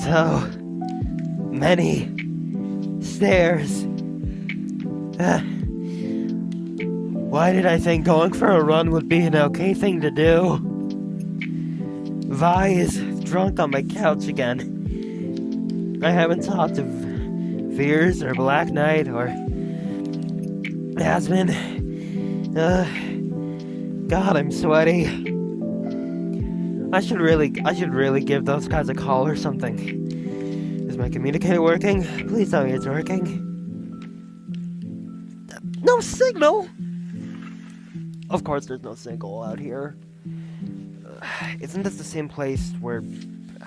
so many stairs. Why did I think going for a run would be an okay thing to do? Vi is drunk on my couch again. I haven't talked of Fears or Black Knight or Aspen. God, I'm sweaty. I should really give those guys a call or something. Is my communicator working? Please tell me it's working. No signal! Of course there's no signal out here. Isn't this the same place where,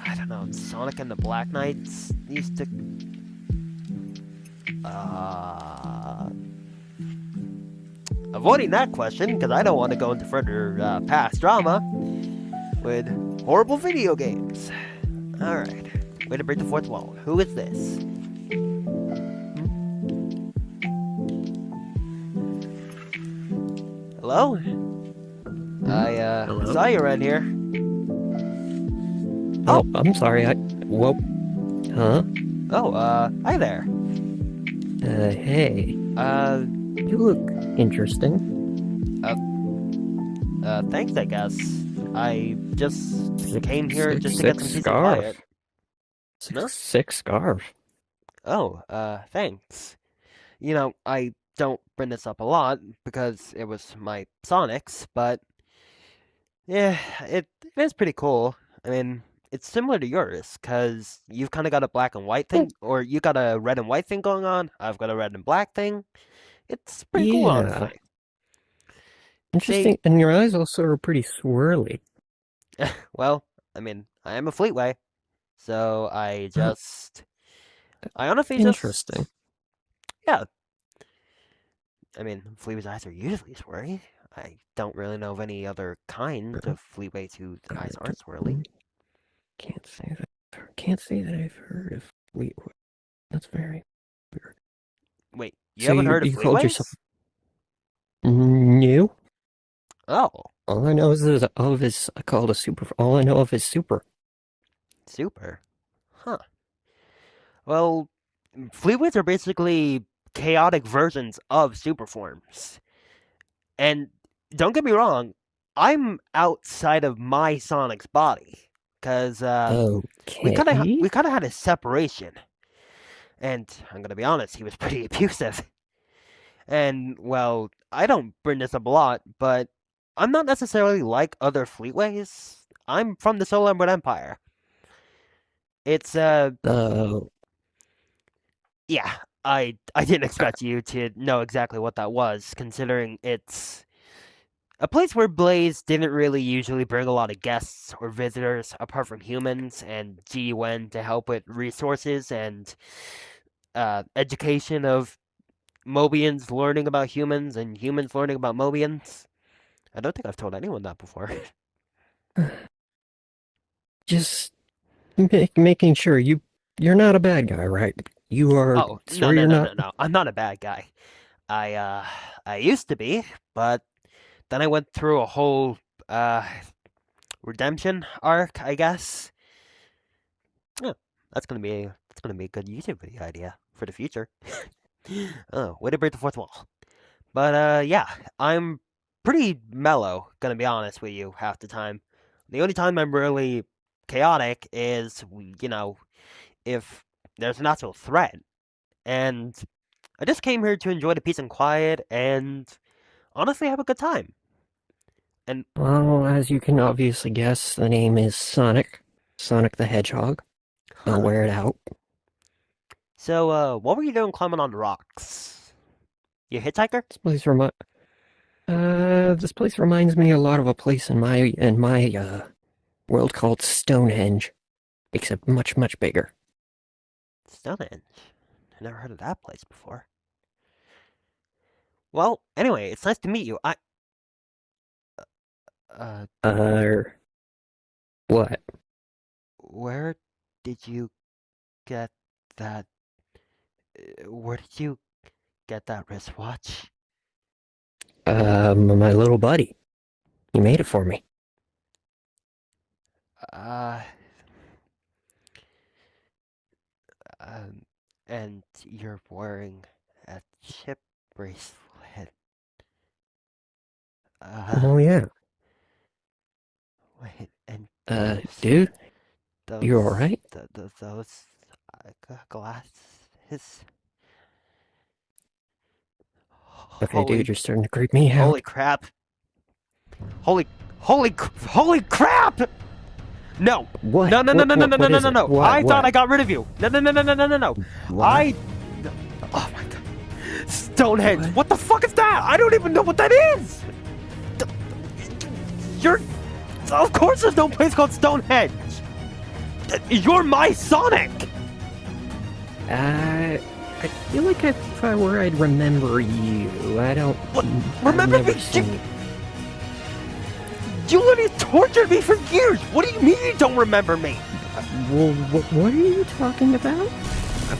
I don't know, Sonic and the Black Knights used to... Avoiding that question, because I don't want to go into further past drama with horrible video games. Alright, way to break the fourth wall. Who is this? Hello? I Hello? saw you around here. Oh, I'm sorry, whoa. Huh? Oh, hi there. Hey. You look interesting. Thanks, I guess. I just came here just to get some peace and scarf. quiet. No? Sick scarf. Oh, thanks. You know, I don't bring this up a lot because it was my Sonic's, but yeah, it is pretty cool. I mean, it's similar to yours because you've kind of got a black and white thing, or you got a red and white thing going on. I've got a red and black thing. It's pretty cool, Yeah. honestly. Interesting. And your eyes also are pretty swirly. Well, I mean, I am a Fleetway, so I honestly Interesting. yeah. I mean, Fleetway's eyes are usually swirly. I don't really know of any other kind of Fleetways whose eyes aren't swirly. Can't say that. Can't say that I've heard of Fleetwood. That's very weird. Wait, you So haven't heard of you called yourself Fleetways? new? Oh, All I know is I called a super. All I know of is super. super. Huh. Well, Fleetways are basically chaotic versions of super forms. And don't get me wrong, I'm outside of my Sonic's body. Because we kind Okay. of had a separation. And I'm gonna be honest, he was pretty abusive. And well, I don't bring this up a lot, but I'm not necessarily like other Fleetways. I'm from the Solar Empire. It's yeah, I didn't expect you to know exactly what that was, considering it's a place where Blaze didn't really usually bring a lot of guests or visitors apart from humans and GUN to help with resources and education of Mobians learning about humans and humans learning about Mobians. I don't think I've told anyone that before. Just making sure you're not a bad guy, right? You are Oh, no, sure no, you're no, not. no, no. I'm not a bad guy. I used to be, but then I went through a whole redemption arc, I guess. Yeah, that's gonna be a good YouTube video idea for the future. Oh, way to break the fourth wall. But yeah, I'm pretty mellow, gonna be honest with you, half the time. The only time I'm really chaotic is, if there's an actual threat. And I just came here to enjoy the peace and quiet and honestly have a good time. And Well, as you can obviously guess, the name is Sonic. Sonic the Hedgehog. Don't huh. wear it out. So what were you doing climbing on the rocks? You a hitchhiker? This place remi- this place reminds me a lot of a place in my world called Stonehenge, except much, much bigger. Stonehenge. I never heard of that place before. Well, anyway, it's nice to meet you. Uh, Uh, what? where did you get that? Where did you get that wristwatch? My little buddy. He made it for me. Uh, And you're wearing a chip bracelet. Uh, Oh yeah. wait, and Dude, you those, alright? those glasses. Okay, dude, Holy, you're starting to creep me holy out. crap! Holy, holy crap! No, What? no, no, no, no, no, no, no, What no, is no, it? no! I thought What? I got rid of you. No, no, no, no, no, no, no, no! What? I, oh my god, Stonehenge! What? What the fuck is that? I don't even know what that is. You're, of course, there's no place called Stonehenge. You're my Sonic. I feel like if I were, I'd remember you. I don't. What? I've Remember never me? seen you. You literally tortured me for years. What do you mean you don't remember me? Well, what are you talking about?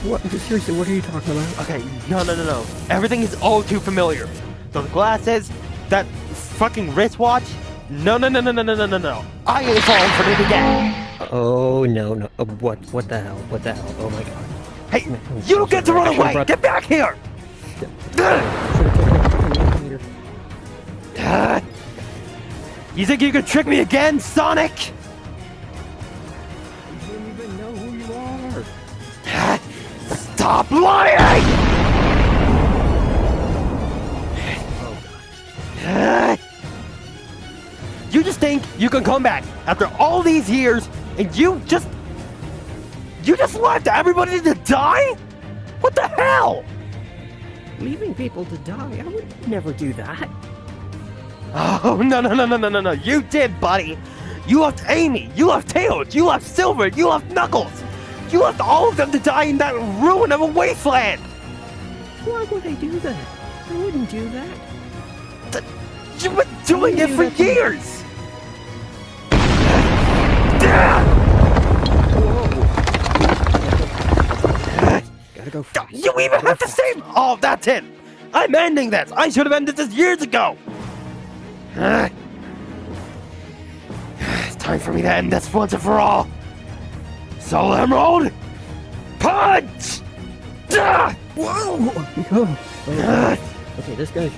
What? Seriously, what are you talking about? Okay, no, no, no, no. Everything is all too familiar. Those glasses, that fucking wristwatch. No, no, no, no, no, no, no, no, no. I ain't falling for it again. Oh no, no. What the hell? What the hell? Oh my god. Hey, No, you don't get to run I should've away. brought- Get back here. You think you can trick me again, Sonic? I don't even know who you are. Stop lying! You just think you can come back after all these years and you just left everybody to die? What the hell? Leaving people to die? I would never do that. Oh, no, no, no, no, no, no, no. You did, buddy. You left Amy. You left Tails. You left Silver. You left Knuckles. You left all of them to die in that ruin of a wasteland. Why would I do that? I wouldn't do that. You've been doing it do for that to me. years. Gotta go fast. You even have to save. Oh, that's it. I'm ending this. I should have ended this years ago. It's time for me to end this once and for all. Soul Emerald, punch! Whoa! Okay, this guy's.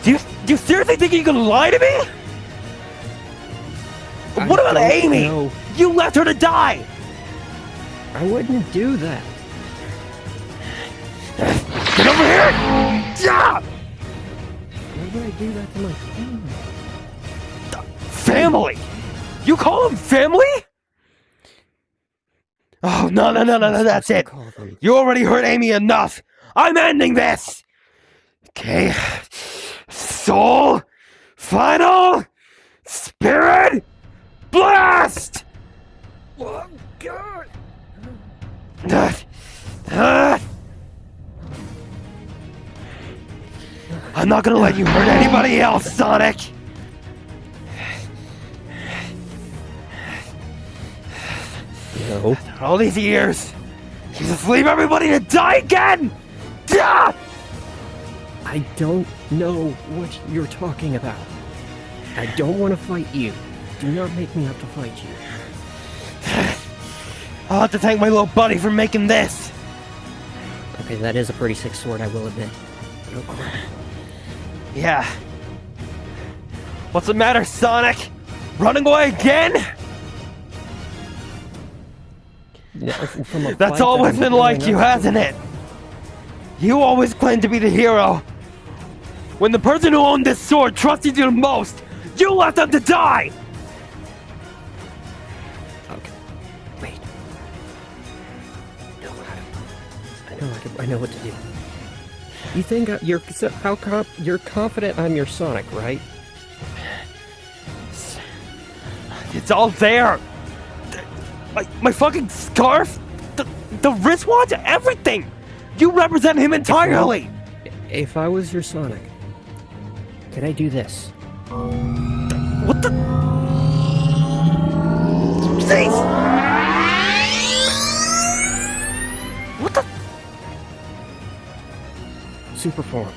Do you seriously think you can lie to me? What about don't Amy? know. You left her to die. I wouldn't do that. Get over here! Why would I do that to my family? Family? You call them family? Oh, no, no, no, no, no, that's it. Call them. You already hurt Amy enough. I'm ending this. Okay. Soul, final, spirit, blast! Oh God! I'm not gonna let you hurt anybody else, Sonic! No. All these years, you just leave everybody to die again! Ah! I don't know what you're talking about. I don't want to fight you. Do not make me have to fight you. I'll have to thank my little buddy for making this. Okay, that is a pretty sick sword, I will admit. Oh crap. Yeah. What's the matter, Sonic? Running away again? From a That's fight always I'm been going like you, up to- hasn't it? You always claim to be the hero. When the person who owned this sword trusted you the most, you left them to die! Okay. Wait. I know what to do. You think you're confident I'm your Sonic, right? It's all there! My fucking scarf? The wristwatch? Everything! You represent him entirely! If I was your Sonic, could I do this? What the? Jeez! What the? Super form.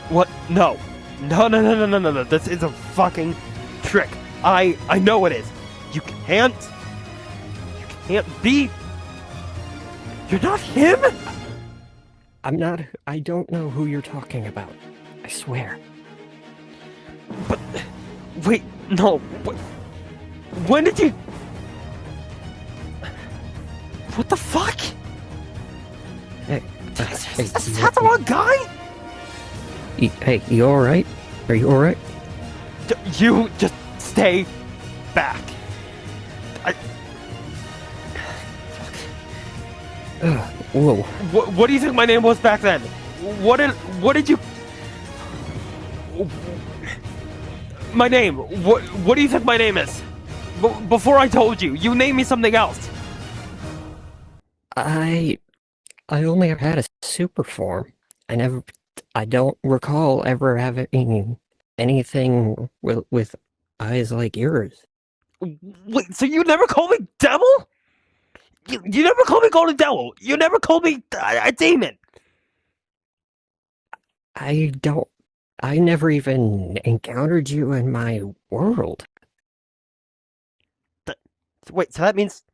What? No. No, no, no, no, no, no, no. This is a fucking trick. I know it is. You can't be You're not him? I'm not. I don't know who you're talking about. I swear. But wait, no. When did you? What the fuck? Hey, Is that the wrong guy? hey, you all right? Are you all right? You just stay back. Whoa. What do you think my name was back then? What did you? My name. What do you think my name is? Before I told you, you named me something else. I only have had a super form. I don't recall ever having anything with eyes like yours. Wait, so you never called me devil? You never called me golden devil. You never called me a demon. I never even encountered you in my world. Wait, so that means...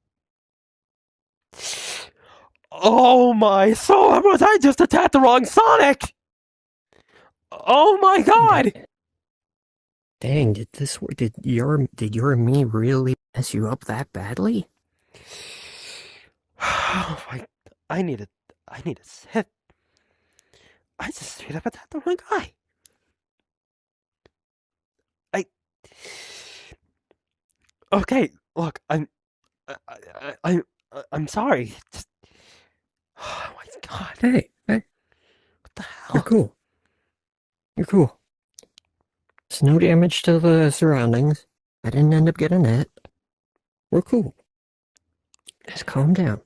Oh my soul, was I just attacked the wrong Sonic? Oh my god! Dang, did your me really mess you up that badly? Oh my, I need a sip. I just straight up attacked the wrong guy. Okay, look, I'm sorry. Just, oh my god. Hey, What the you're hell? cool. You're cool. There's no damage to the surroundings. I didn't end up getting hit. We're cool. Just calm down.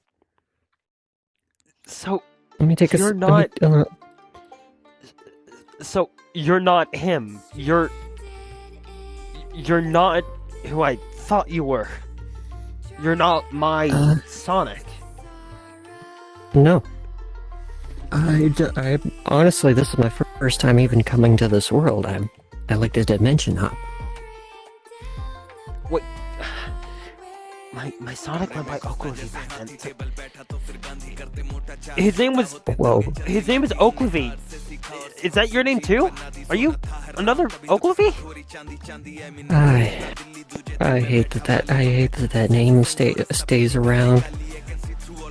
So, Let me take you're a. not... Let me, So, you're not him. You're not who I thought you were. You're not my Sonic. No. I honestly, this is my first time even coming to this world. I like to dimension hop. What? My Sonic went by Oakley back then. His name was... Whoa. His name is Oakley. Is that your name too? Are you another Oakley? I hate that name stays around.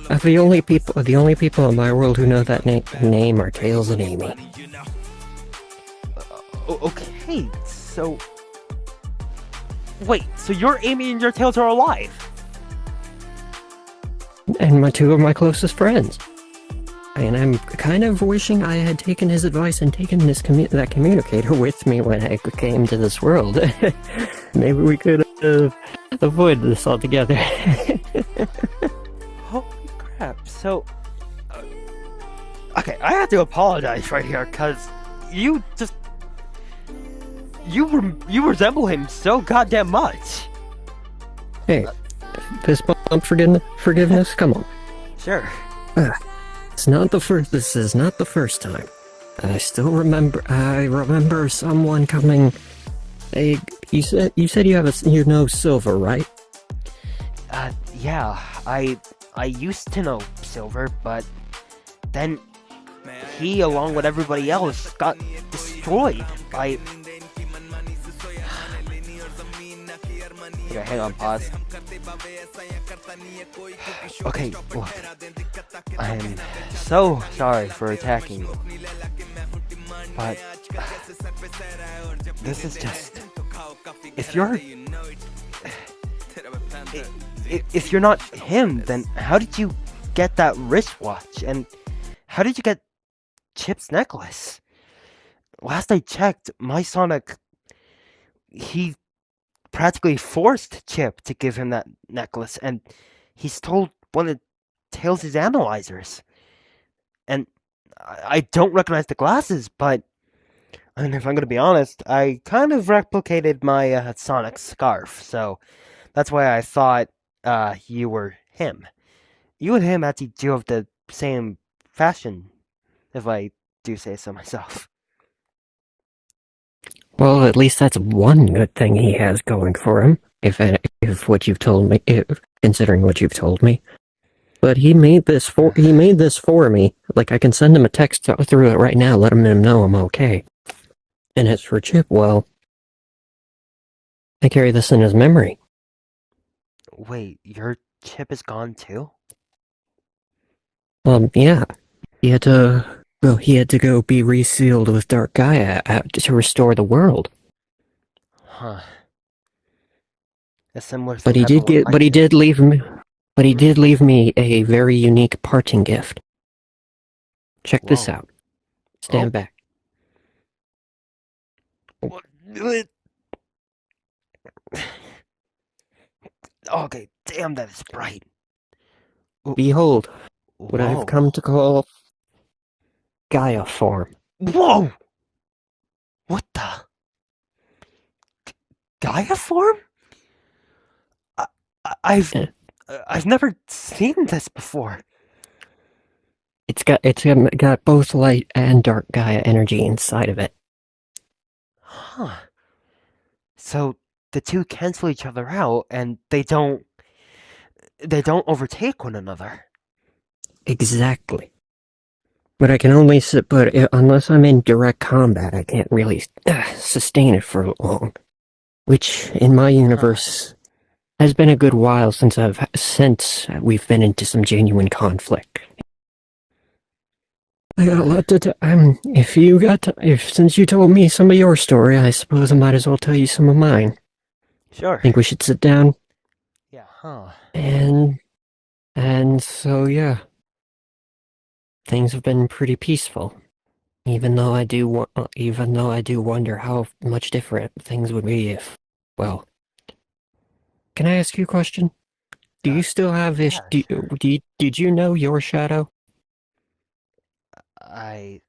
The only people in my world who know that name are Tails and Amy. Okay, so... Wait, so your Amy and your Tails are alive? And two of my closest friends. And I'm kind of wishing I had taken his advice and taken that communicator with me when I came to this world. Maybe we could have avoided this altogether. Holy crap, so... okay, I have to apologize right here, because you just... You resemble him so goddamn much. Hey, fist bump forgiveness? Come on. Sure. It's not the first. This is not the first time. I still remember. I remember someone coming. You said you know Silver, right? Yeah. I used to know Silver, but then he, along with everybody else, got destroyed by... Okay, hang on, pause. Okay, look. I'm so sorry for attacking you. But... this is just... If you're not him, then how did you get that wristwatch? And how did you get Chip's necklace? Last I checked, my Sonic... he practically forced Chip to give him that necklace, and he stole one of Tails' analyzers. And I don't recognize the glasses, but I mean, if I'm gonna be honest, I kind of replicated my Sonic scarf, so that's why I thought you were him. You and him actually do have the same fashion, if I do say so myself. Well, at least that's one good thing he has going for him. If what you've told me, considering what you've told me. But he made this for me. Like I can send him a text through it right now, let him know I'm okay. And as for Chip, well, I carry this in his memory. Wait, your chip is gone too? Yeah, he had to go be resealed with Dark Gaia to restore the world. Huh. A similar But thing he happened did with get, my but he chip. did leave me, but he Hmm? did leave me a very unique parting gift. Check this Whoa. out. Oh. Stand back. What? Okay, damn, that is bright. Behold, what I have Whoa. come to call Gaia form. Whoa! What the? Gaia form? I, I've Eh, I've never seen this before. It's got both light and dark Gaia energy inside of it. Huh. So the two cancel each other out and they don't overtake one another. Exactly. But I can only sit. But unless I'm in direct combat, I can't really sustain it for long. Which, in my Huh. universe, has been a good while since we've been into some genuine conflict. I got a lot to tell. If since you told me some of your story, I suppose I might as well tell you some of mine. Sure. Think we should sit down Yeah, huh. and so yeah, things have been pretty peaceful. Even though I do wonder how much different things would be if, well, can I ask you a question? Do Uh you still have this? yeah, sure. Did you know your shadow? I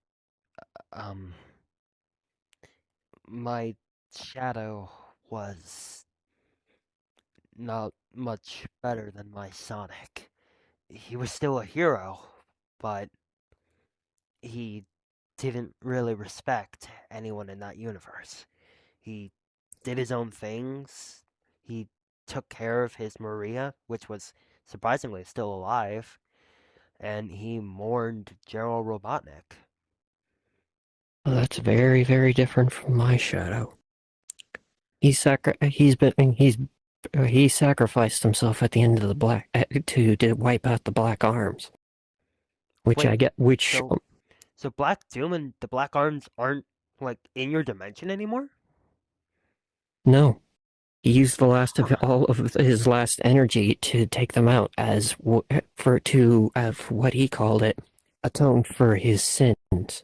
um my shadow was not much better than my Sonic. He was still a hero, but he didn't really respect anyone in that universe. He did his own things. He took care of his Maria, which was surprisingly still alive, and he mourned General Robotnik. Well, that's very, very different from my shadow. He sacrificed himself at the end of the black to wipe out the Black Arms, which I Wait, get. Which so so Black Doom and the Black Arms aren't like in your dimension anymore? no, he used the last of Huh. all of his last energy to take them out for to of what he called it, atone for his sins.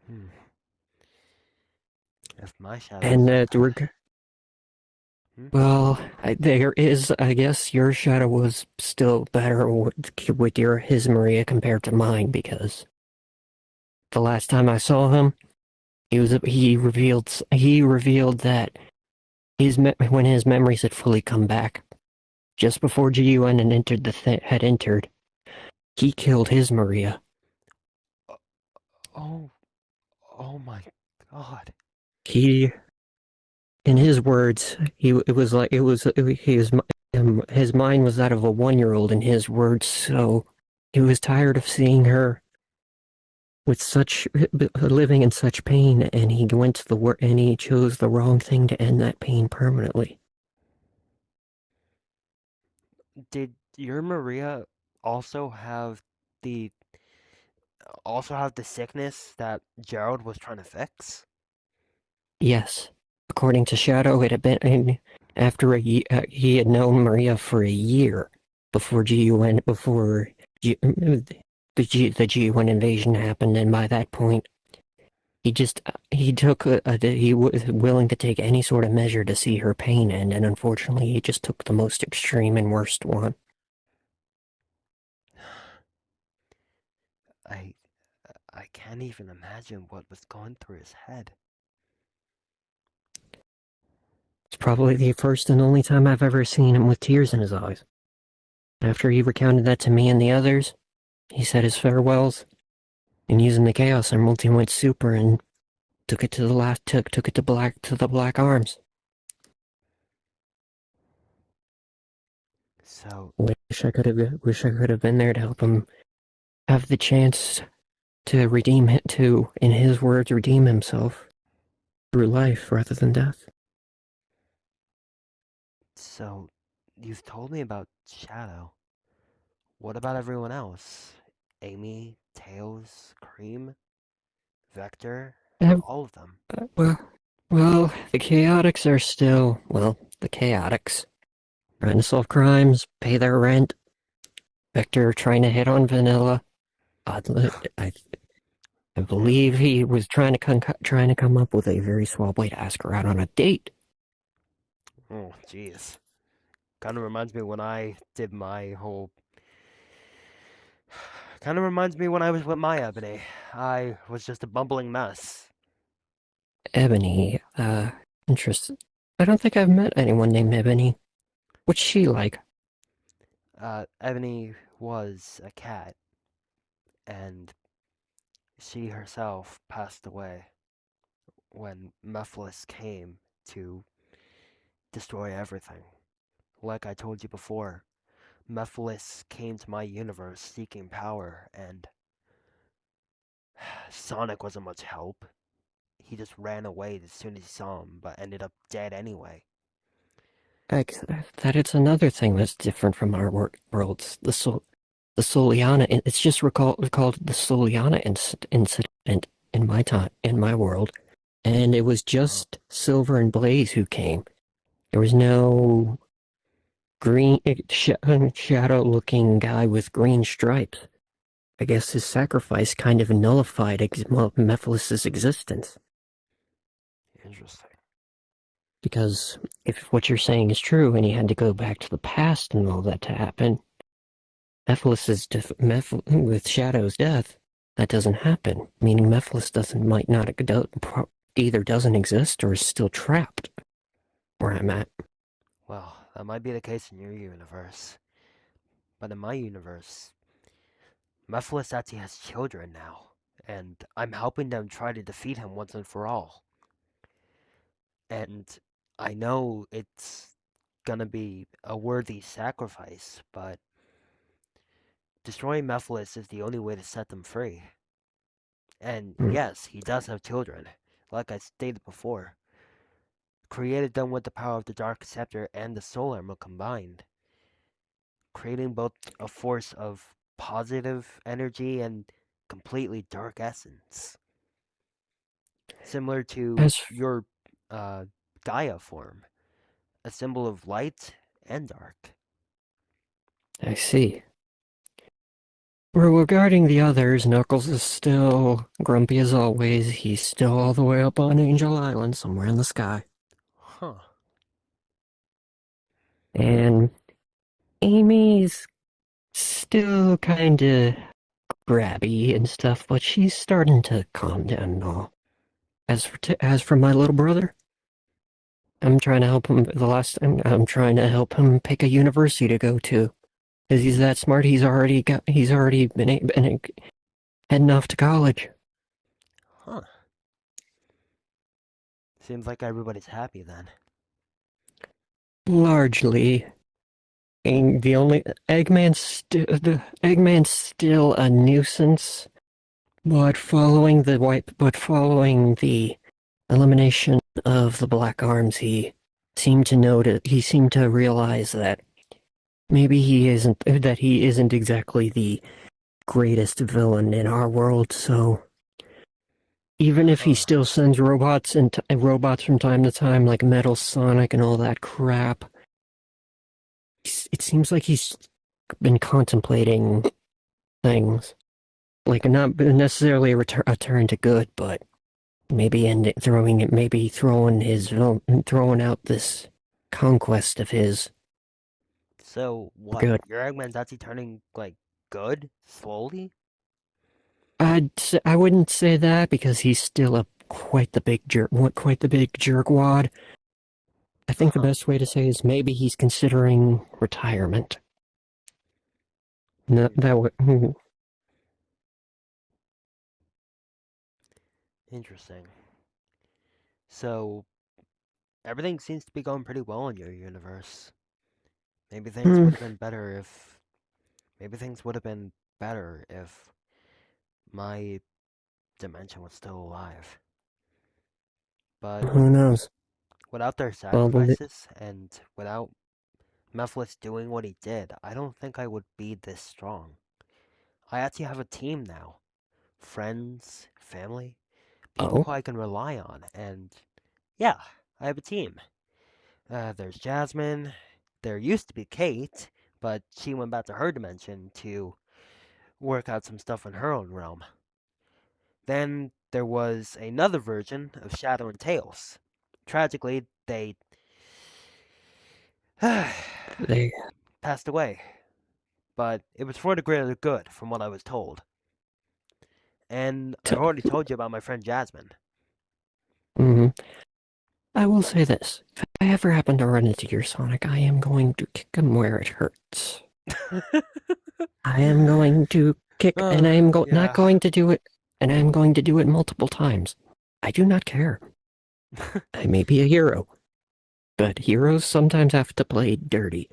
Hmm. If my shadow And still had. Hmm? well, there is. I guess your shadow was still better with your his Maria compared to mine because the last time I saw him, he revealed that when his memories had fully come back, just before GUN and had entered, he killed his Maria. Oh, oh my God. He, in his words, it was like his mind was that of a 1-year-old in his words. So he was tired of seeing her with such living in such pain, and he went to the work and he chose the wrong thing to end that pain permanently. Did your Maria also have the the sickness that Gerald was trying to fix? Yes, according to Shadow, it had been after he had known Maria for a year before GUN before the GUN invasion happened, and by that point, he was willing to take any sort of measure to see her pain end, and unfortunately, he just took the most extreme and worst one. I I can't even imagine what was going through his head. It's probably the first and only time I've ever seen him with tears in his eyes. After he recounted that to me and the others, he said his farewells, and using the Chaos Emerald, he went super and took it to the last took it to the Black Arms. So, Wish I could have been there to help him have the chance to in his words, redeem himself through life rather than death. so, you've told me about Shadow. What about everyone else? Amy, Tails, Cream, Vector, Uh, all of them. well, the chaotics are still, the chaotics. Trying to solve crimes, pay their rent. Vector trying to hit on Vanilla. Oddly, I believe he was trying to come up with a very suave way to ask her out on a date. Oh, jeez. Kind of reminds me when I did my whole. Kind of reminds me when I was with my Ebony. I was just a bumbling mess. Ebony, interesting. I don't think I've met anyone named Ebony. What's she like? Ebony was a cat, and she herself passed away when Mephiles came to destroy everything. Like I told you before, Mephiles came to my universe seeking power, and Sonic wasn't much help. He just ran away as soon as he saw him, but ended up dead anyway. Like, that it's another thing that's different from our worlds. The Soliana, it's just called the Soliana incident in my world. And it was Uh, just Silver and Blaze who came. There was no green shadow looking guy with green stripes. I guess his sacrifice kind of nullified Mephiles' existence. Interesting. Because if what you're saying is true and he had to go back to the past and all that to happen, with Shadow's death, that doesn't happen. Meaning Mephiles might not either doesn't exist or is still trapped where I'm at. Well, that might be the case in your universe. But in my universe, Mephiles actually has children now. And I'm helping them try to defeat him once and for all. And I know it's gonna be a worthy sacrifice, but destroying Mephiles is the only way to set them free. And Hmm. yes, he does have children, like I stated before. Created them with the power of the Dark Scepter and the Soul Emerald combined, creating both a force of positive energy and completely dark essence. Similar to As your uh, Gaia form, a symbol of light and dark. I see. Well, regarding the others, Knuckles is still grumpy as always. He's still all the way up on Angel Island, somewhere in the sky. Huh. And Amy's still kinda grabby and stuff, but she's starting to calm down and all. As for my little brother, I'm trying to help him. The last time I'm trying to help him pick a university to go to, because he's that smart. He's already been heading off to college. Huh. Seems like everybody's happy then. Largely, and the Eggman's still a nuisance, but following the elimination of the Black Arms, he seemed to realize that maybe he isn't exactly the greatest villain in our world, so even if he Huh. still sends robots from time to time, like Metal Sonic and all that crap, it seems like he's been contemplating things. Like not necessarily a turn to good, but maybe throwing out this conquest of his So for what? good. Your Eggman's actually turning like good slowly? I wouldn't say that because he's still a quite the big jerkwad. I think the Huh. best way to say is maybe he's considering retirement. No, that would, Interesting. So everything seems to be going pretty well in your universe. Maybe things Hmm. would have been better if. Maybe things would have been better if my dimension was still alive. But Who knows? without their Well, sacrifices and without Mephiles doing what he did, I don't think I would be this strong. I actually have a team now. Friends, family, people oh, who I can rely on, and yeah, I have a team. There's Jasmine. There used to be Kate, but she went back to her dimension to work out some stuff in her own realm. Then there was another version of Shadow and Tails. Tragically, they they. passed away, but it was for the greater good, from what I was told. And T- I've already told you about my friend Jasmine. hmm I will say this: if I ever happen to run into your Sonic, I am going to kick him where it hurts. I am going to kick, and I am not Yeah. going to do it, and I am going to do it multiple times. I do not care. I may be a hero, but heroes sometimes have to play dirty.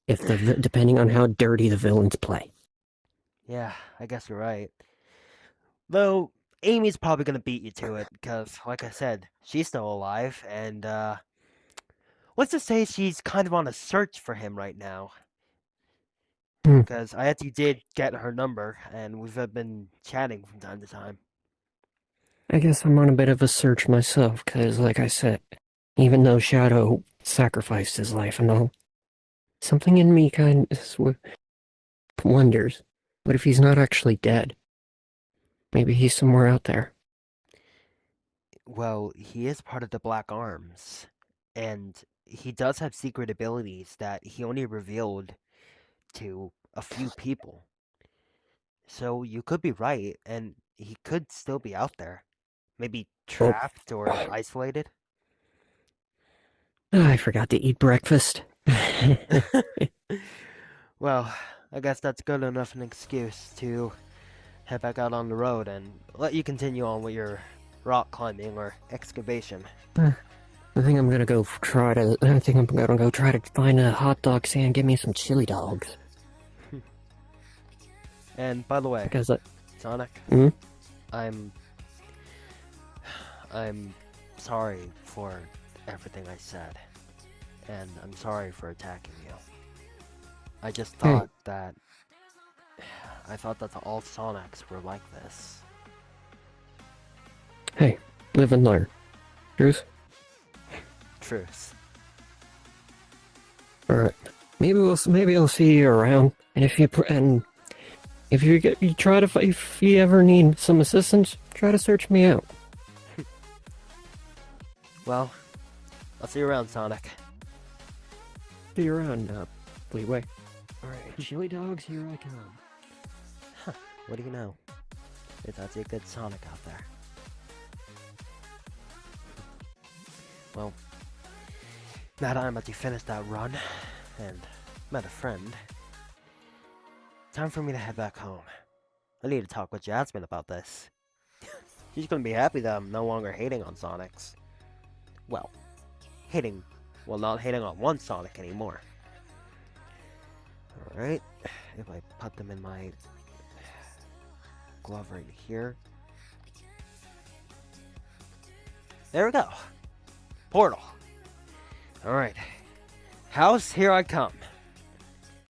If depending on how dirty the villains play. Yeah, I guess you're right. Though, Amy's probably gonna beat you to it, because, like I said, she's still alive, and, let's just say she's kind of on a search for him right now. Hmm. Because I actually did get her number, and we've been chatting from time to time. I guess I'm on a bit of a search myself, because, like I said, even though Shadow sacrificed his life and all, something in me kind of wonders, what if he's not actually dead? Maybe he's somewhere out there. Well, he is part of the Black Arms, and he does have secret abilities that he only revealed to a few people. So you could be right, and he could still be out there. Maybe Oh, trapped or isolated. I forgot to eat breakfast. Well, I guess that's good enough an excuse to head back out on the road and let you continue on with your rock climbing or excavation. I think I'm gonna go try to. I think I'm gonna go try to find a hot dog stand. Give me some chili dogs. And by the way, Because Sonic, hmm? I'm I'm sorry for everything I said, and I'm sorry for attacking you. I just Hey, thought that I thought that all Sonics were like this. hey, live and learn. Truth. Truth. All right. Maybe I'll see you around. And if you try to if you ever need some assistance, try to search me out. Well, I'll see you around, Sonic. See you around, Fleetway. All right, chili dogs, here I come. Huh, what do you know? There's actually a good Sonic out there. Well, now that I'm actually finished that run and met a friend, time for me to head back home. I need to talk with Jasmine about this. She's gonna be happy that I'm no longer hating on Sonics. Well, not hating on one Sonic anymore. Alright, if I put them in my glove right here. There we go. Portal. Alright. House, here I come.